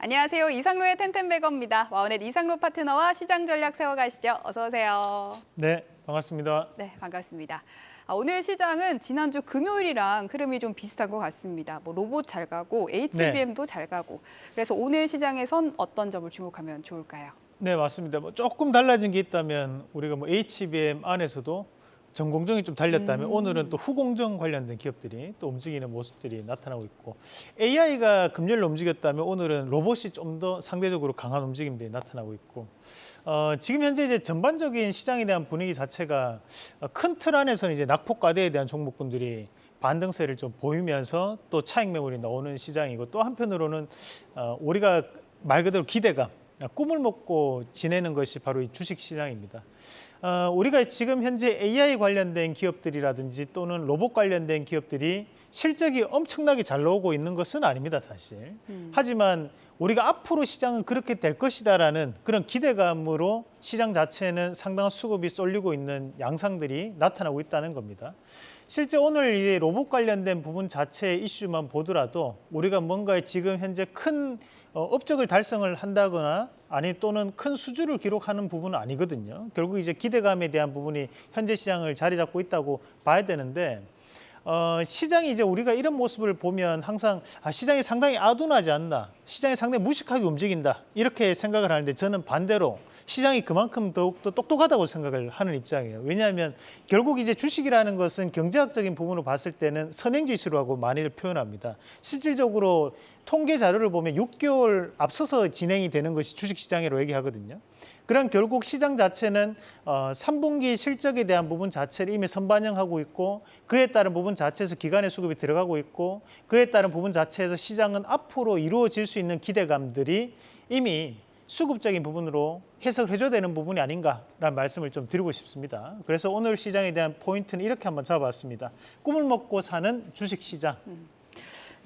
안녕하세요. 이상로의 텐텐베거입니다. 와우넷 이상로 파트너와 시장 전략 세워가시죠. 어서 오세요. 네, 반갑습니다. 네, 반갑습니다. 오늘 시장은 지난주 금요일이랑 흐름이 좀 비슷한 것 같습니다. 로봇 잘 가고 HBM도 잘 가고. 그래서 오늘 시장에선 어떤 점을 주목하면 좋을까요? 네, 맞습니다. 조금 달라진 게 있다면 우리가 HBM 안에서도 전공정이 좀 달렸다면 오늘은 또 후공정 관련된 기업들이 또 움직이는 모습들이 나타나고 있고, AI가 금요일 움직였다면 오늘은 로봇이 좀 더 상대적으로 강한 움직임들이 나타나고 있고, 지금 현재 이제 전반적인 시장에 대한 분위기 자체가 큰 틀 안에서는 이제 낙폭과대에 대한 종목군들이 반등세를 좀 보이면서 또 차익 매물이 나오는 시장이고, 또 한편으로는 우리가 말 그대로 기대감, 꿈을 먹고 지내는 것이 바로 이 주식 시장입니다. 우리가 지금 현재 AI 관련된 기업들이라든지 또는 로봇 관련된 기업들이 실적이 엄청나게 잘 나오고 있는 것은 아닙니다, 사실. 하지만 우리가 앞으로 시장은 그렇게 될 것이다라는 그런 기대감으로 시장 자체는 상당한 수급이 쏠리고 있는 양상들이 나타나고 있다는 겁니다. 실제 오늘 이 로봇 관련된 부분 자체의 이슈만 보더라도 우리가 뭔가 지금 현재 큰 업적을 달성을 한다거나 아니 또는 큰 수주를 기록하는 부분은 아니거든요. 결국 이제 기대감에 대한 부분이 현재 시장을 자리 잡고 있다고 봐야 되는데, 시장이 이제 우리가 이런 모습을 보면 항상 시장이 상당히 아둔하지 않나, 시장이 상당히 무식하게 움직인다 이렇게 생각을 하는데, 저는 반대로 시장이 그만큼 더욱더 똑똑하다고 생각을 하는 입장이에요. 왜냐하면 결국 이제 주식이라는 것은 경제학적인 부분으로 봤을 때는 선행지수라고 많이들 표현합니다. 실질적으로 통계 자료를 보면 6개월 앞서서 진행이 되는 것이 주식시장이라고 얘기하거든요. 그럼 결국 시장 자체는 3분기 실적에 대한 부분 자체를 이미 선반영하고 있고, 그에 따른 부분 자체에서 기관의 수급이 들어가고 있고, 그에 따른 부분 자체에서 시장은 앞으로 이루어질 수 있는 기대감들이 이미 수급적인 부분으로 해석을 해줘야 되는 부분이 아닌가라는 말씀을 좀 드리고 싶습니다. 그래서 오늘 시장에 대한 포인트는 이렇게 한번 잡아봤습니다. 꿈을 먹고 사는 주식시장.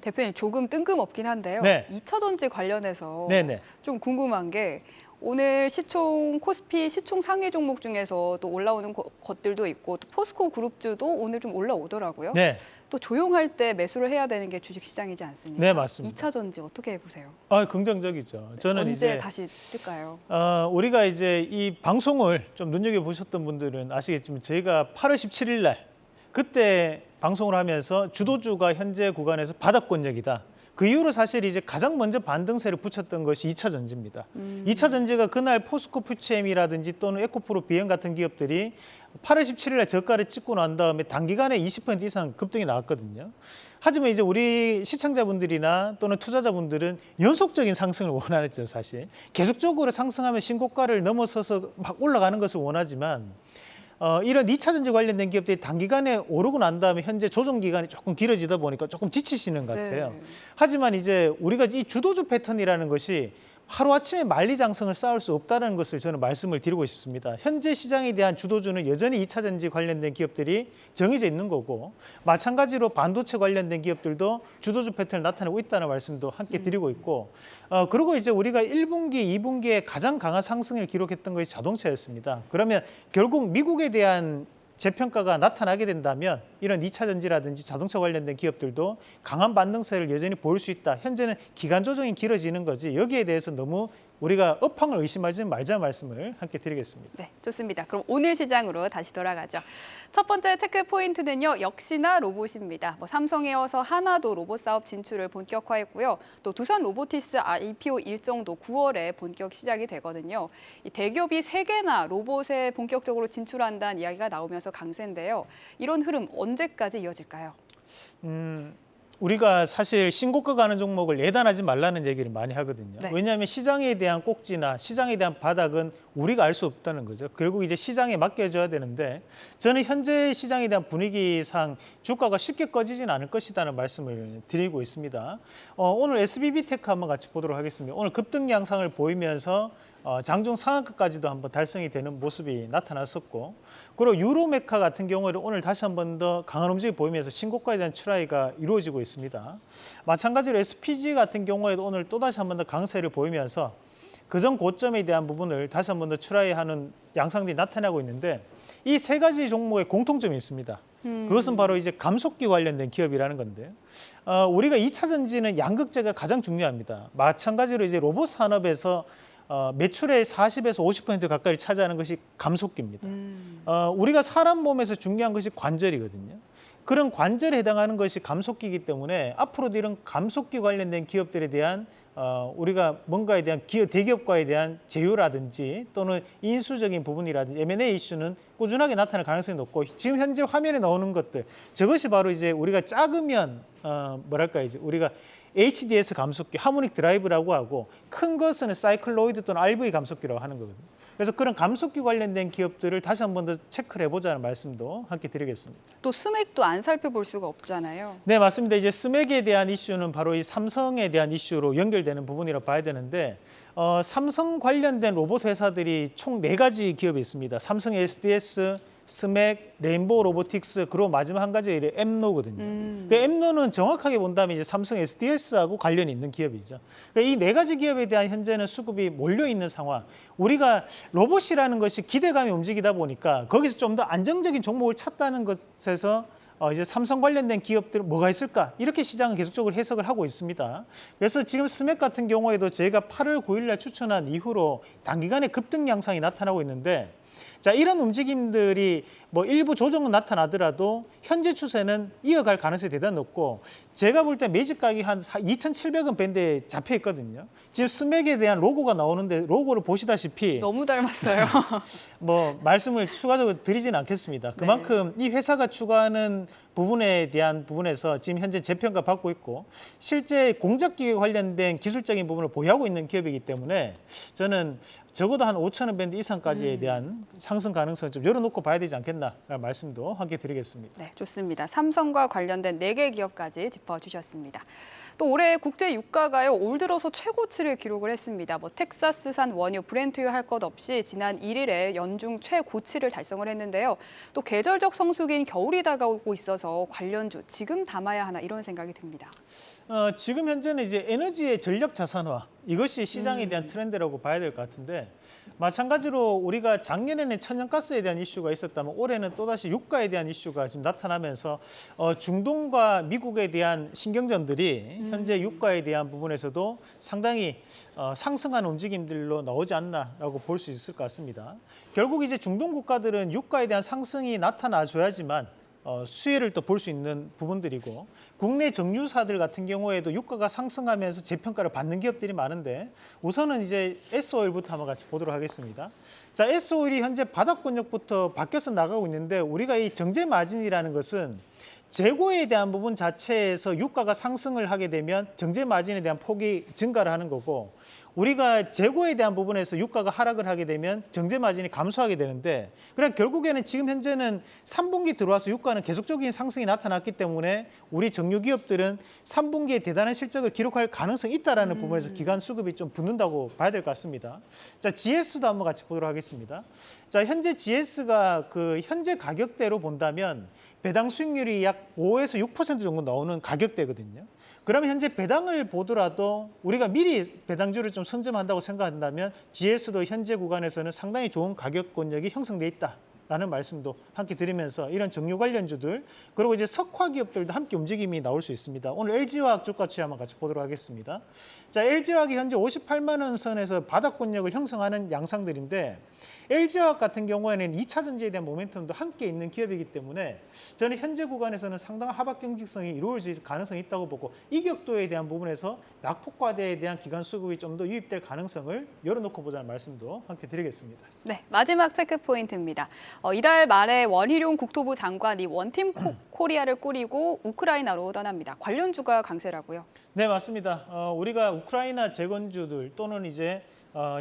대표님 조금 뜬금없긴 한데요. 네. 2차 전지 관련해서 네네. 좀 궁금한 게, 오늘 시총 코스피 시총 상위 종목 중에서 또 올라오는 것들도 있고, 또 포스코 그룹주도 오늘 좀 올라오더라고요. 네. 또 조용할 때 매수를 해야 되는 게 주식시장이지 않습니까? 네, 맞습니다. 2차 전지 어떻게 보세요? 긍정적이죠. 저는 언제 이제 다시 뜰까요? 우리가 이제 이 방송을 좀 눈여겨보셨던 분들은 아시겠지만, 저희가 8월 17일 날 그때 방송을 하면서 주도주가 현재 구간에서 바닥권역이다. 그 이후로 사실 이제 가장 먼저 반등세를 붙였던 것이 2차 전지입니다. 2차 전지가 그날 포스코 퓨체엠이라든지 또는 에코프로 비행 같은 기업들이 8월 17일 날 저가를 찍고 난 다음에 단기간에 20% 이상 급등이 나왔거든요. 하지만 이제 우리 시청자분들이나 또는 투자자분들은 연속적인 상승을 원하죠, 사실. 계속적으로 상승하면 신고가를 넘어서서 막 올라가는 것을 원하지만, 이런 2차 전지 관련된 기업들이 단기간에 오르고 난 다음에 현재 조정 기간이 조금 길어지다 보니까 조금 지치시는 것 같아요. 네. 하지만 이제 우리가 이 주도주 패턴이라는 것이 하루아침에 만리장성을 쌓을 수 없다는 것을 저는 말씀을 드리고 싶습니다. 현재 시장에 대한 주도주는 여전히 2차 전지 관련된 기업들이 정해져 있는 거고, 마찬가지로 반도체 관련된 기업들도 주도주 패턴을 나타내고 있다는 말씀도 함께 드리고 있고, 그리고 이제 우리가 1분기, 2분기에 가장 강한 상승을 기록했던 것이 자동차였습니다. 그러면 결국 미국에 대한 재평가가 나타나게 된다면 이런 2차 전지라든지 자동차 관련된 기업들도 강한 반등세를 여전히 보일 수 있다. 현재는 기간 조정이 길어지는 거지, 여기에 대해서 너무 우리가 업황을 의심하지 말자는 말씀을 함께 드리겠습니다. 네, 좋습니다. 그럼 오늘 시장으로 다시 돌아가죠. 첫 번째 체크 포인트는요, 역시나 로봇입니다. 삼성에어서 하나도 로봇 사업 진출을 본격화했고요. 또 두산 로보티스 IPO 일정도 9월에 본격 시작이 되거든요. 이 대기업이 3개나 로봇에 본격적으로 진출한다는 이야기가 나오면서 강세인데요. 이런 흐름 언제까지 이어질까요? 우리가 사실 신고가 가는 종목을 예단하지 말라는 얘기를 많이 하거든요. 네. 왜냐하면 시장에 대한 꼭지나 시장에 대한 바닥은 우리가 알 수 없다는 거죠. 결국 이제 시장에 맡겨줘야 되는데, 저는 현재 시장에 대한 분위기상 주가가 쉽게 꺼지진 않을 것이라는 말씀을 드리고 있습니다. 오늘 SBB테크 한번 같이 보도록 하겠습니다. 오늘 급등 양상을 보이면서 장중 상한가까지도 한번 달성이 되는 모습이 나타났었고, 그리고 유로메카 같은 경우에는 오늘 다시 한번 더 강한 움직임이 보이면서 신고가에 대한 출하가 이루어지고 있습니다. 마찬가지로 SPG 같은 경우에도 오늘 또다시 한번 더 강세를 보이면서 그전 고점에 대한 부분을 다시 한번 더 출하하는 양상들이 나타나고 있는데, 이 세 가지 종목에 공통점이 있습니다. 그것은 바로 이제 감속기 관련된 기업이라는 건데요. 우리가 2차 전지는 양극재가 가장 중요합니다. 마찬가지로 이제 로봇 산업에서 매출의 40에서 50% 가까이 차지하는 것이 감속기입니다. 우리가 사람 몸에서 중요한 것이 관절이거든요. 그런 관절에 해당하는 것이 감속기이기 때문에 앞으로도 이런 감속기 관련된 기업들에 대한 우리가 뭔가에 대한 대기업과에 대한 제휴라든지 또는 인수적인 부분이라든지 M&A 이슈는 꾸준하게 나타날 가능성이 높고 지금 현재 화면에 나오는 것들 저것이 바로 이제 우리가 작으면 뭐랄까 이제 우리가 HDS 감속기, 하모닉 드라이브라고 하고 큰 것은 사이클로이드 또는 RV 감속기라고 하는 거거든요. 그래서 그런 감속기 관련된 기업들을 다시 한 번 더 체크를 해보자는 말씀도 함께 드리겠습니다. 또 스맥도 안 살펴볼 수가 없잖아요. 네, 맞습니다. 이제 스맥에 대한 이슈는 바로 이 삼성에 대한 이슈로 연결되는 부분이라고 봐야 되는데 삼성 관련된 로봇 회사들이 총 4가지 기업이 있습니다. 삼성 SDS, 스맥, 레인보우 로보틱스, 그리고 마지막 한 가지가 엠노거든요. 그 엠노는 정확하게 본다면 이제 삼성 SDS하고 관련이 있는 기업이죠. 그러니까 이 4가지 기업에 대한 현재는 수급이 몰려 있는 상황. 우리가 로봇이라는 것이 기대감이 움직이다 보니까 거기서 좀 더 안정적인 종목을 찾다는 것에서 이제 삼성 관련된 기업들 뭐가 있을까? 이렇게 시장은 계속적으로 해석을 하고 있습니다. 그래서 지금 스맥 같은 경우에도 저희가 8월 9일 날 추천한 이후로 단기간에 급등 양상이 나타나고 있는데 자, 이런 움직임들이 뭐 일부 조정은 나타나더라도 현재 추세는 이어갈 가능성이 대단히 높고 제가 볼 때 매집 가격이 한 2,700원 밴드에 잡혀 있거든요. 지금 스맥에 대한 로고가 나오는데 로고를 보시다시피 너무 닮았어요. 뭐 말씀을 추가적으로 드리지는 않겠습니다. 그만큼 이 회사가 추구하는 부분에 대한 부분에서 지금 현재 재평가 받고 있고 실제 공작기계 관련된 기술적인 부분을 보유하고 있는 기업이기 때문에 저는 적어도 한 5,000원 밴드 이상까지에 대한 상승 가능성을 좀 열어놓고 봐야 되지 않겠나라는 말씀도 함께 드리겠습니다. 네, 좋습니다. 삼성과 관련된 4개 기업까지 짚어주셨습니다. 또 올해 국제 유가가요 올 들어서 최고치를 기록을 했습니다. 뭐 텍사스산 원유 브렌트유 할 것 없이 지난 1일에 연중 최고치를 달성을 했는데요. 또 계절적 성수기인 겨울이 다가오고 있어서 관련주 지금 담아야 하나 이런 생각이 듭니다. 지금 현재는 이제 에너지의 전력 자산화 이것이 시장에 대한 트렌드라고 봐야 될 것 같은데 마찬가지로 우리가 작년에는 천연가스에 대한 이슈가 있었다면 올해는 또다시 유가에 대한 이슈가 지금 나타나면서 중동과 미국에 대한 신경전들이 현재 유가에 대한 부분에서도 상당히 상승하는 움직임들로 나오지 않나라고 볼 수 있을 것 같습니다. 결국 이제 중동 국가들은 유가에 대한 상승이 나타나줘야지만 수혜를 또 볼 수 있는 부분들이고 국내 정유사들 같은 경우에도 유가가 상승하면서 재평가를 받는 기업들이 많은데 우선은 이제 S오일부터 한번 같이 보도록 하겠습니다. 자, S오일이 현재 바닥권역부터 바뀌어서 나가고 있는데 우리가 이 정제 마진이라는 것은 재고에 대한 부분 자체에서 유가가 상승을 하게 되면 정제 마진에 대한 폭이 증가를 하는 거고 우리가 재고에 대한 부분에서 유가가 하락을 하게 되면 정제 마진이 감소하게 되는데 그러나 결국에는 지금 현재는 3분기 들어와서 유가는 계속적인 상승이 나타났기 때문에 우리 정유 기업들은 3분기에 대단한 실적을 기록할 가능성이 있다라는 부분에서 기관 수급이 좀 붙는다고 봐야 될 것 같습니다. 자, GS도 한번 같이 보도록 하겠습니다. 자, 현재 GS가 그 현재 가격대로 본다면 배당 수익률이 약 5에서 6% 정도 나오는 가격대거든요. 그러면 현재 배당을 보더라도 우리가 미리 배당주를 좀 선점한다고 생각한다면 GS도 현재 구간에서는 상당히 좋은 가격권역이 형성돼 있다라는 말씀도 함께 드리면서 이런 정유 관련주들 그리고 이제 석화 기업들도 함께 움직임이 나올 수 있습니다. 오늘 LG화학 주가 추이 한번 같이 보도록 하겠습니다. 자, LG화학이 현재 58만 원 선에서 바닥권역을 형성하는 양상들인데 LG화학 같은 경우에는 2차 전지에 대한 모멘텀도 함께 있는 기업이기 때문에 저는 현재 구간에서는 상당한 하박 경직성이 이루어질 가능성이 있다고 보고 이 격도에 대한 부분에서 낙폭과대에 대한 기관 수급이 좀 더 유입될 가능성을 열어놓고 보자는 말씀도 함께 드리겠습니다. 네, 마지막 체크 포인트입니다. 이달 말에 원희룡 국토부 장관이 원팀 코리아를 꾸리고 우크라이나로 떠납니다. 관련주가 강세라고요? 네, 맞습니다. 우리가 우크라이나 재건주들 또는 이제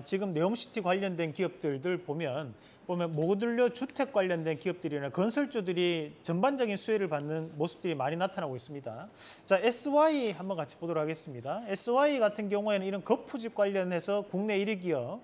지금 네옴시티 관련된 기업들을 보면 모듈러 주택 관련된 기업들이나 건설주들이 전반적인 수혜를 받는 모습들이 많이 나타나고 있습니다. 자, SY 한번 같이 보도록 하겠습니다. SY 같은 경우에는 이런 거푸집 관련해서 국내 1위 기업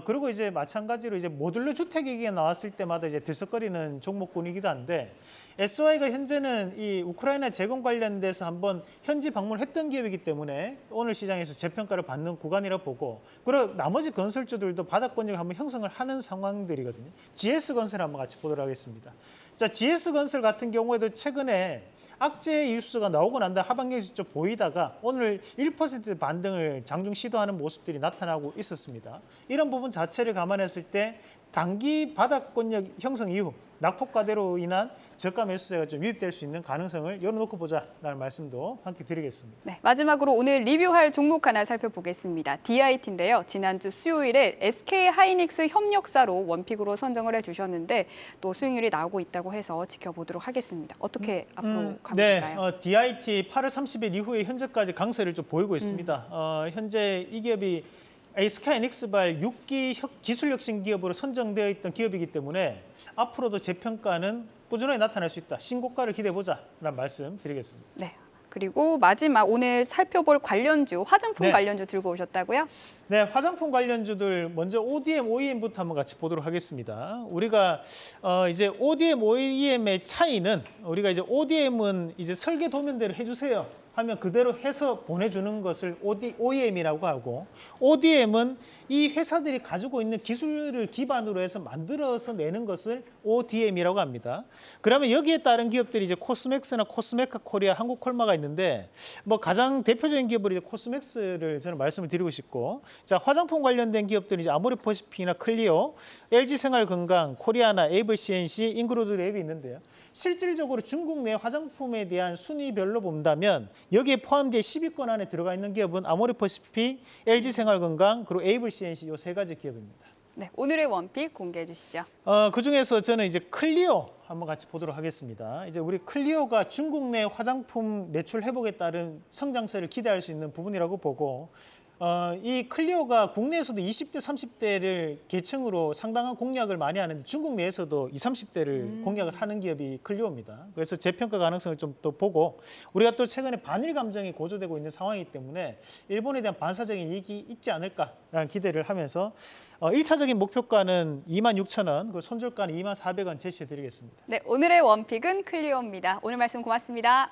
그리고 이제 마찬가지로 이제 모듈러 주택 얘기가 나왔을 때마다 이제 들썩거리는 종목군이기도 한데 SY가 현재는 이 우크라이나 재건 관련돼서 한번 현지 방문했던 기업이기 때문에 오늘 시장에서 재평가를 받는 구간이라 보고 그리고 나머지 건설주들도 바닥권역을 한번 형성을 하는 상황들이거든요. GS건설 한번 같이 보도록 하겠습니다. 자, GS건설 같은 경우에도 최근에 악재 뉴스가 나오고 난 다음 하반기에서 좀 보이다가 오늘 1% 반등을 장중 시도하는 모습들이 나타나고 있었습니다. 이런 부분 자체를 감안했을 때 단기 바닥권역 형성 이후 낙폭과대로 인한 저가 매수세가 좀 유입될 수 있는 가능성을 열어놓고 보자라는 말씀도 함께 드리겠습니다. 네, 마지막으로 오늘 리뷰할 종목 하나 살펴보겠습니다. DIT인데요. 지난주 수요일에 SK하이닉스 협력사로 원픽으로 선정을 해주셨는데 또 수익률이 나오고 있다고 해서 지켜보도록 하겠습니다. 어떻게 앞으로 가면 될까요? 네, DIT 8월 30일 이후에 현재까지 강세를 좀 보이고 있습니다. 현재 이 기업이 SK하이닉스발 6기 기술 혁신 기업으로 선정되어 있던 기업이기 때문에 앞으로도 재평가는 꾸준하게 나타날 수 있다. 신고가를 기대해보자라는 말씀 드리겠습니다. 네. 그리고 마지막 오늘 살펴볼 관련주, 화장품 네. 관련주 들고 오셨다고요? 네, 화장품 관련주들 먼저 ODM, OEM부터 한번 같이 보도록 하겠습니다. 우리가 이제 ODM, OEM의 차이는 우리가 이제 ODM은 이제 설계 도면대로 해주세요 하면 그대로 해서 보내주는 것을 OEM이라고 하고 ODM은 이 회사들이 가지고 있는 기술을 기반으로 해서 만들어서 내는 것을 ODM이라고 합니다. 그러면 여기에 따른 기업들이 이제 코스맥스나 코스메카 코리아, 한국콜마가 있는데 뭐 가장 대표적인 기업으로 이제 코스맥스를 저는 말씀을 드리고 싶고 자 화장품 관련된 기업들은 이제 아모레퍼시픽이나 클리오, LG생활건강, 코리아나, 에이블 CNC, 인그루드 랩이 있는데요. 실질적으로 중국 내 화장품에 대한 순위별로 본다면 여기에 포함되어 10위권 안에 들어가 있는 기업은 아모레퍼시픽, LG생활건강, 그리고 에이블 CNC 이 세 가지 기업입니다. 네, 오늘의 원픽 공개해 주시죠. 그중에서 저는 이제 클리오 한번 같이 보도록 하겠습니다. 이제 우리 클리오가 중국 내 화장품 매출 회복에 따른 성장세를 기대할 수 있는 부분이라고 보고 이 클리오가 국내에서도 20대, 30대를 계층으로 상당한 공략을 많이 하는데 중국 내에서도 20, 30대를 공략을 하는 기업이 클리오입니다. 그래서 재평가 가능성을 좀 더 보고 우리가 또 최근에 반일 감정이 고조되고 있는 상황이기 때문에 일본에 대한 반사적인 이익이 있지 않을까라는 기대를 하면서 1차적인 목표가는 26,000원, 그리고 손절가는 24,400원 제시해 드리겠습니다. 네, 오늘의 원픽은 클리오입니다. 오늘 말씀 고맙습니다.